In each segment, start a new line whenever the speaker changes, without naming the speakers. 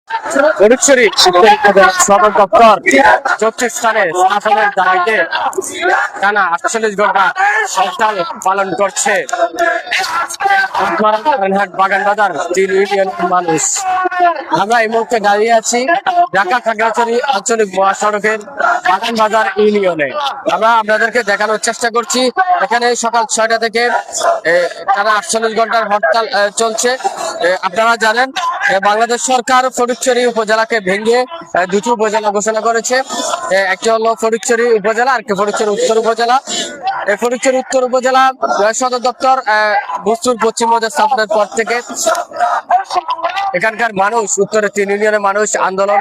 ফটিকছড়ি সদর দপ্তর চব্বিশ স্থানে শাসনের দাবিতে টানা 48 ঘন্টা হরতাল পালন করছে বাগান বাজার 3 ইউনিয়ন মানুষ। আমরা এই মুহূর্তে দাঁড়িয়ে আছি ঢাকা খাগড়াছড়ি আঞ্চলিক মহাসড়কের বাগান বাজার ইউনিয়নে। আমরা আপনাদেরকে দেখানোর চেষ্টা করছি এখানে সকাল 6টা থেকে টানা 48 ঘন্টার হরতাল চলছে। আপনারা জানেন বাংলাদেশ সরকার ফটিকছড়ি উপজেলাকে ভেঙে দুটি উপজেলা ঘোষণা করেছে। একটি হলো ফটিকছড়ি উপজেলা আর ফটিকছড়ি উত্তর উপজেলা। এই ফটিকছড়ি উত্তর উপজেলা সদর দপ্তর বস্তুর পশ্চিম মৌজা স্থাপনের পর থেকে এখানকার মানুষ উত্তরের 3 ইউনিয়নের মানুষ আন্দোলন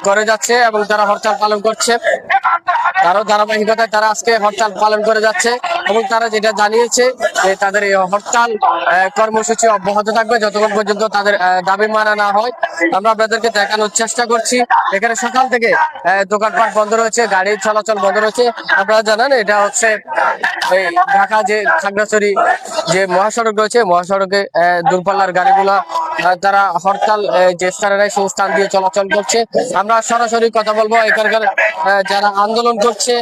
করে যাচ্ছে এবং তারা হরতাল পালন করছে। তারও ধারাবাহিকতায় তারা আজকে হরতাল পালন করে যাচ্ছে এবং তারা যেটা জানিয়েছে যে তাদের এই হরতাল কর্মসূচি অব্যাহত থাকবে যতক্ষণ পর্যন্ত তাদের দাবি মানা না হয়। আমরা আপনাদেরকে দেখানোর চেষ্টা করছি এখানে সকাল থেকে দোকানপাট বন্ধ রয়েছে, গাড়ি চলাচল বন্ধ রয়েছে। আপনারা জানেন এটা হচ্ছে এই ঢাকা যে খাগড়াছড়ি যে মহাসড়ক রয়েছে, মহাসড়কে দূরপাল্লার গাড়িগুলা তারা হরতাল যে স্থানে নেয় সেই স্থান দিয়ে চলাচল করছে। আমরা সরাসরি কথা বলবো এখানকার যারা আন্দোলন করছে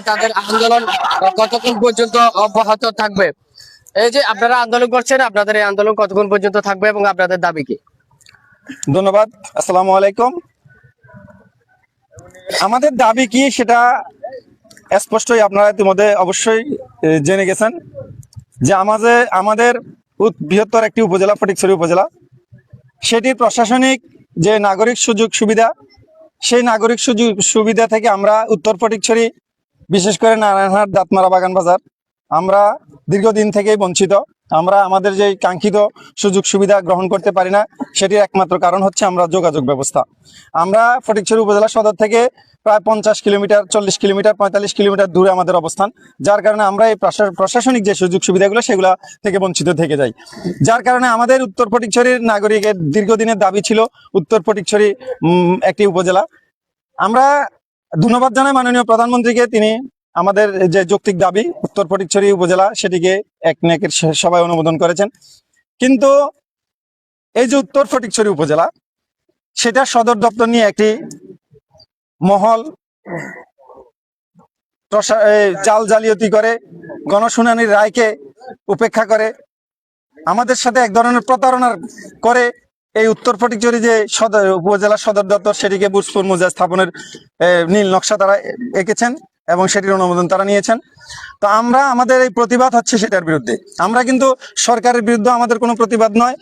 তাদের আন্দোলন কতক্ষণ পর্যন্ত অব্যাহত থাকবে। এই যে আপনারা আন্দোলন করছেন, আপনাদের এই আন্দোলন কতক্ষণ পর্যন্ত থাকবে এবং আপনাদের দাবি কি?
ধন্যবাদ। আসসালামু আলাইকুম। আমাদের দাবি কি সেটা স্পষ্টই আপনারা ইতিমধ্যে অবশ্যই জেনে গেছেন যে আমাদের বৃহত্তর একটি উপজেলা ফটিকছড়ি উপজেলা, সেটির প্রশাসনিক যে নাগরিক সুযোগ সুবিধা, সেই নাগরিক সুযোগ সুবিধা থেকে আমরা উত্তর ফটিকছড়ি বিশেষ করে নারায়ণহাট দাঁতমারা বাগান বাজার আমরা দীর্ঘদিন থেকেই বঞ্চিত। আমরা আমাদের যে কাঙ্ক্ষিত সুযোগ সুবিধা গ্রহণ করতে পারি না, সেটির একমাত্র কারণ হচ্ছে আমরা যোগাযোগ ব্যবস্থা। আমরা ফটিকছড়ি উপজেলা সদর থেকে প্রায় 50 কিলোমিটার, 40 কিলোমিটার, 45 কিলোমিটার দূরে আমাদের অবস্থান, যার কারণে আমরা এই প্রশাসনিক যে সুযোগ সুবিধাগুলো সেগুলো থেকে বঞ্চিত থেকে যাই। যার কারণে আমাদের উত্তর ফটিকছড়ির নাগরিকের দীর্ঘদিনের দাবি ছিল উত্তর ফটিকছড়ি একটি উপজেলা। আমরা ধন্যবাদ জানাই মাননীয় প্রধানমন্ত্রীকে, তিনি আমাদের যে যৌক্তিক দাবি উত্তর ফটিকছড়ি উপজেলা সেটিকে এক নেকের সবাই অনুমোদন করেছেন। কিন্তু এই যে উত্তর ফটিকছড়ি উপজেলা, সেটা সদর দপ্তর নিয়ে একটি মহল জাল জালিয়াতি করে, গণশুনানির রায়কে উপেক্ষা করে, আমাদের সাথে এক ধরনের প্রতারণা করে এই উত্তর ফটিকছড়ি যে উপজেলা সদর দপ্তর সেটিকে বুসপুর মৌজা স্থাপনের নীল নকশা তারা এঁকেছেন এবং সেটির অনুমোদন তারা নিয়েছেন। তো আমরা আমাদের এই প্রতিবাদ হচ্ছে সেটার বিরুদ্ধে। আমরা কিন্তু সরকারের বিরুদ্ধে আমাদের কোনো প্রতিবাদ নয়,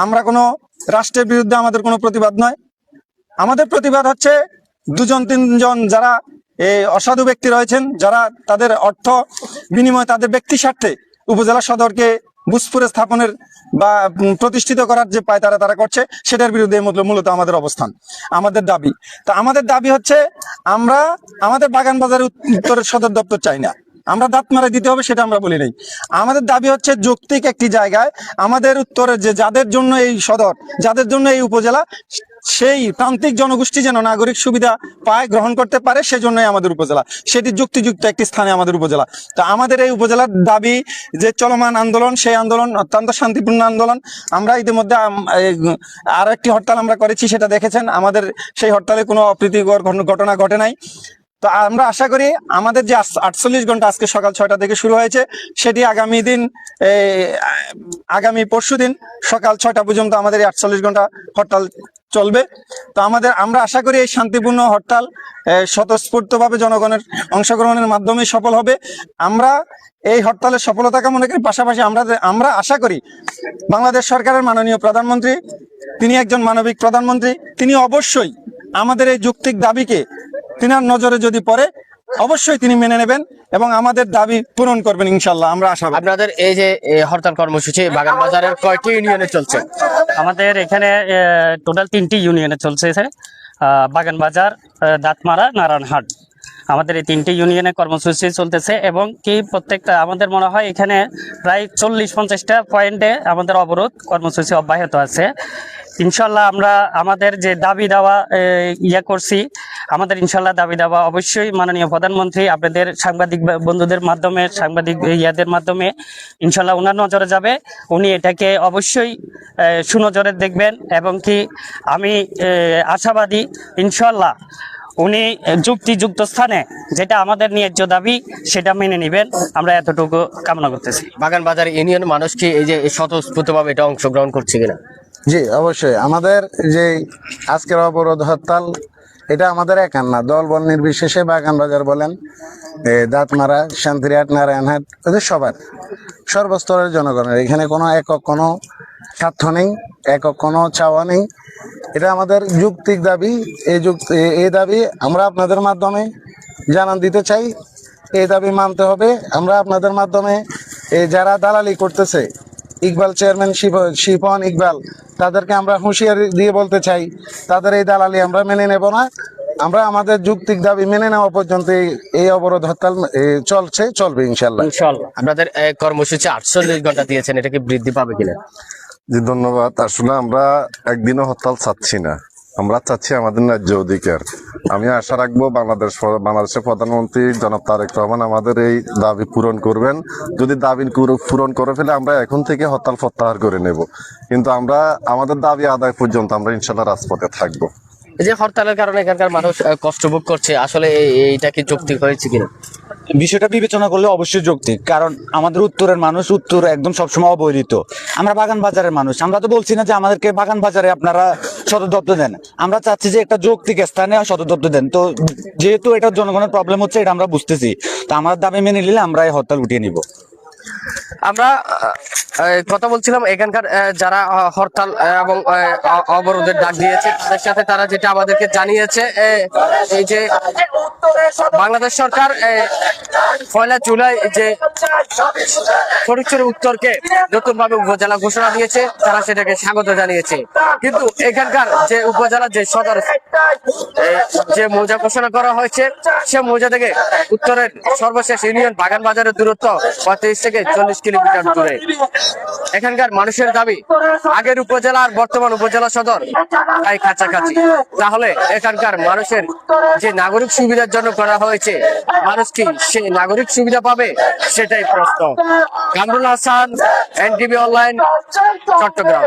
আমরা কোনো রাষ্ট্রের বিরুদ্ধে আমাদের কোনো প্রতিবাদ নয়। আমাদের প্রতিবাদ হচ্ছে 2-3 জন যারা এই অসাধু ব্যক্তি রয়েছেন, যারা তাদের অর্থ বিনিময়ে তাদের ব্যক্তি স্বার্থে উপজেলা সদরকে বুসপুরে স্থাপনের বা প্রতিষ্ঠিত করার যে পায় তারা করছে, সেটার বিরুদ্ধে মূলত আমাদের অবস্থান, আমাদের দাবি। তা আমাদের দাবি হচ্ছে আমরা আমাদের বাগান বাজারের উত্তরের সদর দপ্তর চাই না, আমরা দাঁতমারা দিতে হবে সেটা আমরা বলি নাই। আমাদের দাবি হচ্ছে যৌক্তিক একটি জায়গায় আমাদের উত্তরের যে যাদের জন্য এই সদর, যাদের জন্য এই উপজেলা, সেই প্রান্তিক জনগোষ্ঠী যেন নাগরিক সুবিধা পায়, গ্রহণ করতে পারে, সেজন্যই আমাদের উপজেলা, সেটি যুক্তিযুক্ত একটি স্থানে আমাদের উপজেলা। তা আমাদের এই উপজেলার দাবি যে চলমান আন্দোলন, সেই আন্দোলন অত্যন্ত শান্তিপূর্ণ আন্দোলন। আমরা ইতিমধ্যে আরো একটি হরতাল আমরা করেছি, সেটা দেখেছেন। আমাদের সেই হরতালে কোনো অপ্রীতিকর ঘটনা ঘটে নাই। তো আমরা আশা করি আমাদের যে 48 ঘন্টা আজকে সকাল 6টা থেকে শুরু হয়েছে, সেটি আগামী পরশুদিন সকাল 6টা পর্যন্ত আমাদের এই 48 ঘন্টা হরতাল চলবে। তো আমরা আশা করি এই শান্তিপূর্ণ হরতাল স্বতঃস্ফূর্তভাবে জনগণের অংশগ্রহণের মাধ্যমে সফল হবে। আমরা এই হরতালের সফলতা কামনা করি। পাশাপাশি আমরা আশা করি বাংলাদেশ সরকারের মাননীয় প্রধানমন্ত্রী, তিনি একজন মানবিক প্রধানমন্ত্রী, তিনি অবশ্যই আমাদের এই যৌক্তিক দাবিকে তিনার নজরে যদি পড়ে অবশ্যই তিনি মেনে নেবেন এবং আমাদের দাবি পূরণ করবেন ইনশাল্লাহ, আমরা আশাবাদী।
আপনাদের এই যে হরতাল কর্মসূচি বাগান বাজারের কয়টি ইউনিয়নে চলছে?
আমাদের এখানে টোটাল 3টি ইউনিয়নে চলছে, বাগান বাজার, দাঁতমারা, নারায়ণহাট। আমাদের এই 3টি ইউনিয়নে কর্মসূচি চলতেছে এবং কি প্রত্যেকটা আমাদের মনে হয় এখানে প্রায় 40-50টা পয়েন্টে আমাদের অবরোধ কর্মসূচি অব্যাহত আছে। ইনশাল্লাহ আমরা আমাদের যে দাবি দেওয়া করছি, আমাদের ইনশাল্লাহ দাবি দাবা অবশ্যই মাননীয় প্রধানমন্ত্রী আপনাদের সাংবাদিক বন্ধুদের মাধ্যমে, সাংবাদিক ইয়াদের মাধ্যমে ইনশাল্লাহ ওনার নজরে যাবে। উনি এটাকে অবশ্যই সুনজরে দেখবেন এবং কি আমি আশাবাদী ইনশাল্লাহ উনি যুক্তিযুক্ত স্থানে যেটা আমাদের ন্যায্য দাবি সেটা মেনে নেবেন, আমরা এতটুকু কামনা করতেছি।
বাগানবাজার ইউনিয়ন মানুষ কি এই যে স্বতঃস্ফূর্তভাবে এটা অংশগ্রহণ করছে কিনা?
জি অবশ্যই, আমাদের যে আজকের অবরোধ হরতাল এটা আমাদের একার না, দল বল নির্বিশেষে বাগানবাজার বলেন, দাঁতমারা, শান্তিরহাট, নারায়ণহাট, ওদের সবার সর্বস্তরের জনগণের, এখানে কোনো একক কোনো স্বার্থ নেই, একক কোনো চাওয়া নেই। এটা আমাদের যৌক্তিক দাবি। এই দাবি আমরা আপনাদের মাধ্যমে জানান দিতে চাই। এই দাবি মানতে হবে। আমরা আপনাদের মাধ্যমে যারা দালালি করতেছে, ইকবাল চেয়ারম্যান শিপন ইকবাল, তাদেরকে আমরা হুঁশিয়ারি দিয়ে বলতে চাই, তাদের এই দালালি আমরা মেনে নেব না। আমরা আমাদের যৌক্তিক দাবি মেনে নেওয়া পর্যন্ত এই অবরোধ হরতাল চলবে ইনশাল্লাহ।
আপনাদের কর্মসূচি 48 ঘন্টা দিয়েছেন, এটা কি বৃদ্ধি পাবে কিনা?
জি ধন্যবাদ। আসলে আমরা একদিনও হরতাল চাচ্ছি না, আমরা চাচ্ছি আমাদের ন্যায্য অধিকার। আমি আশা রাখবো বাংলাদেশের প্রধানমন্ত্রী জনাব তারেক রহমান আমাদের এই দাবি পূরণ করবেন। যদি দাবি পূরণ করে ফেলে আমরা এখন থেকে হরতাল প্রত্যাহার করে নেব, কিন্তু আমরা আমাদের দাবি আদায় পর্যন্ত আমরা ইনশাল্লাহ রাজপথে থাকবো।
এই যে হরতালের কারণে এখানকার মানুষ কষ্ট ভোগ করছে, আসলে এইটা কি যৌক্তিক হয়েছে কিনা?
বিষয়টা বিবেচনা করলে অবশ্যই যৌক্তিক, কারণ আমাদের উত্তরের মানুষ উত্তর একদম সবসময় অবহেলিত। আমরা বাগান বাজারের মানুষ, আমরা তো বলছি না যে আমাদেরকে বাগান বাজারে আপনারা সদর দপ্তর দেন, আমরা চাচ্ছি যে একটা যৌক্তিক স্থানে সদর দপ্তর দেন। তো যেহেতু এটা জনগণের প্রবলেম হচ্ছে, এটা আমরা বুঝতেছি, তো আমার দাবি মেনে নিলে আমরা এই হরতাল উঠিয়ে নিব।
আমরা কথা বলছিলাম এখানকার যারা হরতাল এবং অবরোধের ডাক দিয়েছে তাদের সাথে, তারা যেটা আমাদেরকে জানিয়েছে এই যে বাংলাদেশ সরকার 1 জুলাই যে ফটিকছড়ি উত্তরকে নতুনভাবে উপজেলা ঘোষণা দিয়েছে, তারা সেটাকে স্বাগত জানিয়েছে। কিন্তু এখানকার যে উপজেলা যে সদর যে মৌজা ঘোষণা করা হয়েছে, সে মৌজা থেকে উত্তরের সর্বশেষ ইউনিয়ন বাগানবাজারের দূরত্ব 35 থেকে 40 কিলোমিটার দূরে। এখানকার মানুষের দাবি আগের উপজেলা আর বর্তমান উপজেলা সদর তাই কাছাকাছি। তাহলে এখানকার মানুষের যে নাগরিক সুবিধার জন্য করা হয়েছে, মানুষ কি সেই নাগরিক সুবিধা পাবে, সেটাই প্রশ্ন। Kamrul Hasan, NTV online, Chittagong.